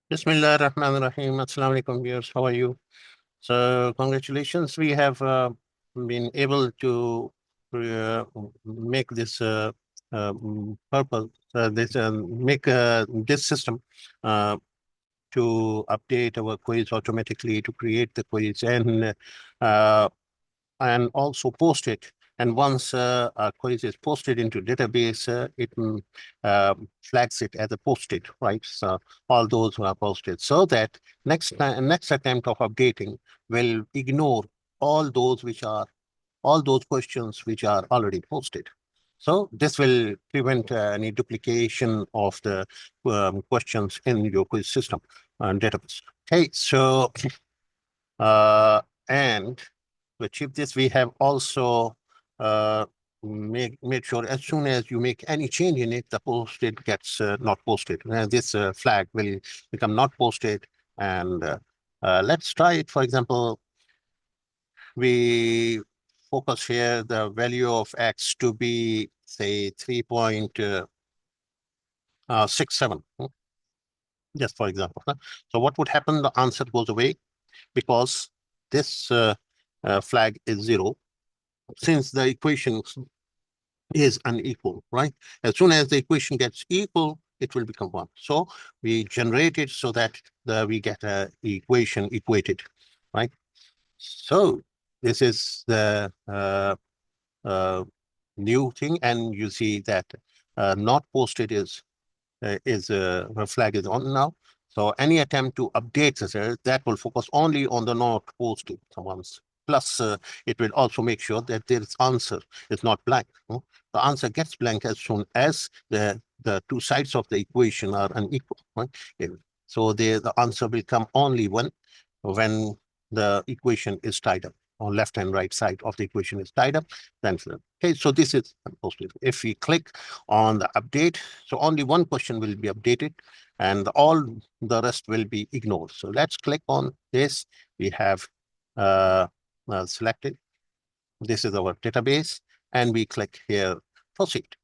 Bismillah ar-Rahman ar-Rahim. Assalamu alaikum, viewers. How are you? So, congratulations. We have been able to uh, make this purpose, make this system uh, to update our quiz automatically, to create the quiz uh, and also post it. And once a quiz is posted into database, it flags it as a posted, right? So all those who are posted, so that next attempt of updating will ignore all those which are all those questions which are already posted. So this will prevent any duplication of the questions in your quiz system and database. Okay, so uh, and to achieve this, we have also made sure as soon as you make any change in it, the posted gets not posted. This flag will become not posted. And let's try it. For example, we focus here the value of x to be, say, 3.67. Just for example. So what would happen? The answer goes away because this flag is 0, since the equation is unequal, right? As soon as the equation gets equal, it will become 1. So we generate it so that we get a equation equated, right? So this is the new thing, and you see that not posted is flag is on now. So any attempt to update this that will focus only on the not posted ones. Plus, it will also make sure that their answer is not blank. The answer gets blank as soon as the two sides of the equation are unequal. Right? So the answer will come only when the equation is tied up, on left and right side of the equation is tied up. Then okay, so this is posted. If we click on the update, so only one question will be updated and all the rest will be ignored. So let's click on this. We have selected. This is our database, and we click here, proceed.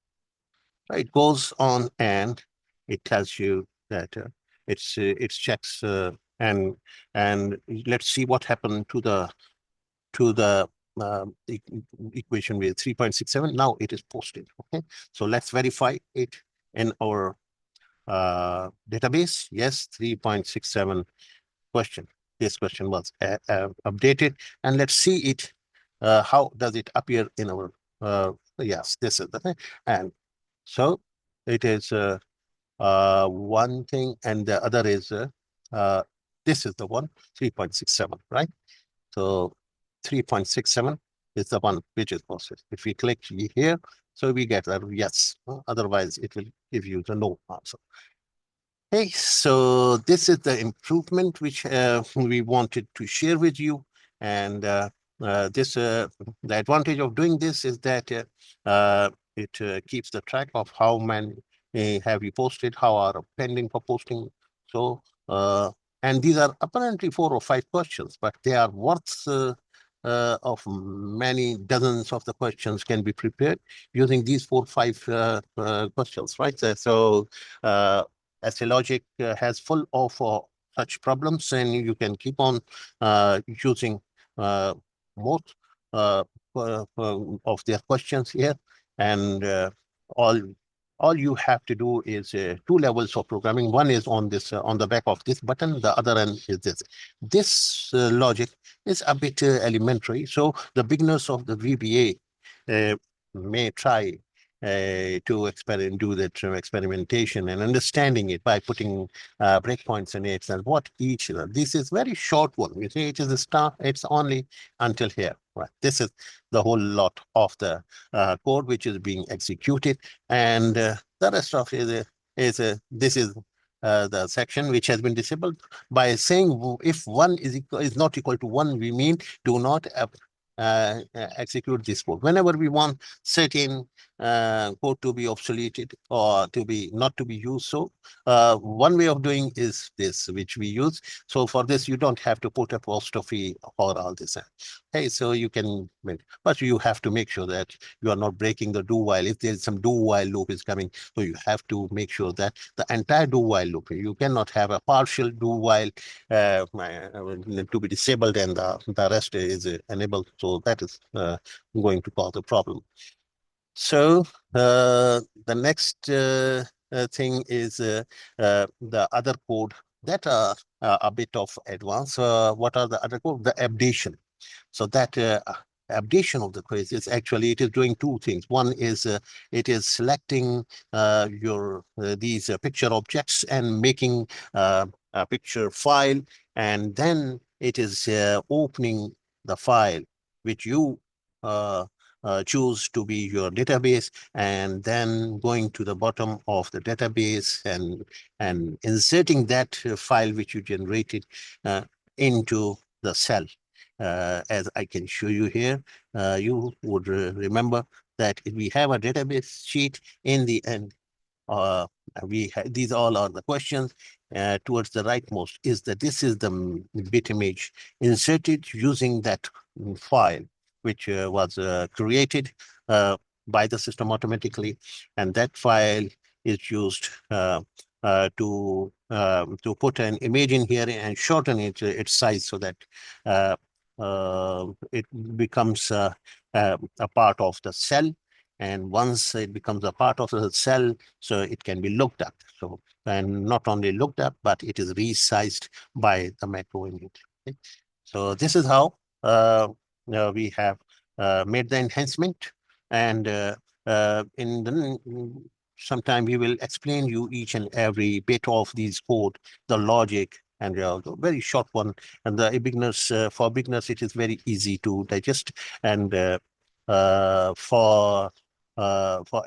So it goes on and it tells you that it checks and let's see what happened to the equation with 3.67. Now it is posted. Okay, so let's verify it in our database. Yes, 3.67 question. This question was updated, and let's see it. How does it appear in our? Yes, this is the thing, and so it is one thing, and the other is uh, this is the one 3.67, right? So 3.67 is the one which is posted. If we click here, so we get a yes. Otherwise, it will give you the no answer. Okay, so this is the improvement which we wanted to share with you. And the advantage of doing this is that it keeps the track of how many have you posted, how are pending for posting. So, and these are apparently 4 or 5 questions, but they are worth of many dozens of the questions can be prepared using these 4 or 5 questions, right? So SA Logic has full of such problems, and you can keep on using most uh, of their questions here. And all all you have to do is 2 levels of programming. One is on this on the back of this button. The other end is this. This logic is a bit elementary, so the beginners of the VBA may try do the experimentation and understanding it by putting breakpoints in it and what each. This is very short one. You see, it is a start. It's only until here. Right. This is the whole lot of the code which is being executed, and the rest of it this is the section which has been disabled by saying if 1 is not equal to 1, we mean do not execute this code. Whenever we want certain code to be obsoleted or to be not to be used. So one way of doing is this, which we use. So for this, you don't have to put apostrophe or all this. Hey, so you can, but you have to make sure that you are not breaking the do while. If there is some do while loop is coming, so you have to make sure that the entire do while loop, you cannot have a partial do while to be disabled and the rest is enabled. So that is going to cause a problem. So the next thing is the other code that are a bit of advanced. What are the other code? The abdation. So that abdation of the quiz is actually, it is doing two things. One is it is selecting your these picture objects and making a picture file, and then it is opening the file which you uh, choose to be your database, and then going to the bottom of the database and inserting that file which you generated into the cell. As I can show you here, you would remember that if we have a database sheet in the end, uh, these all are the questions. Towards the rightmost is that this is the bit image inserted using that file, which was created by the system automatically, and that file is used to put an image in here and shorten its size so that it becomes a part of the cell. And once it becomes a part of the cell, so it can be looked at. So, and not only looked at, but it is resized by the macro unit. Okay? So this is how we have made the enhancement. And in the sometime we will explain you each and every bit of these code, the logic, and very short one. And the beginners, for beginners, it is very easy to digest. And for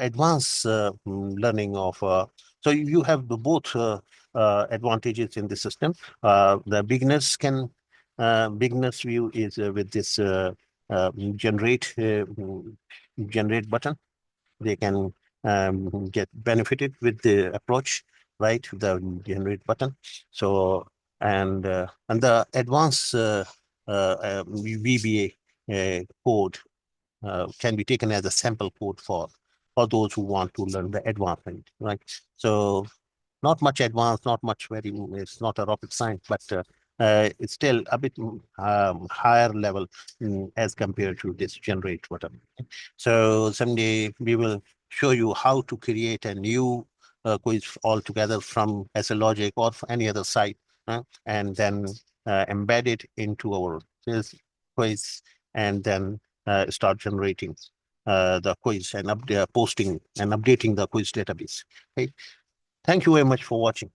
advanced learning of, so you have the both advantages in the system. The beginners view is with this generate button. They can get benefited with the approach, right? The generate button. So and the advanced VBA code can be taken as a sample code for those who want to learn the advancement, right? So not much advanced, not much very, it's not a rocket science, but it's still a bit higher level as compared to this generate whatever. So someday we will show you how to create a new quiz altogether from SLogic or any other site, and then embed it into our quiz, and then start generating the quiz and posting and updating the quiz database. Okay. Thank you very much for watching.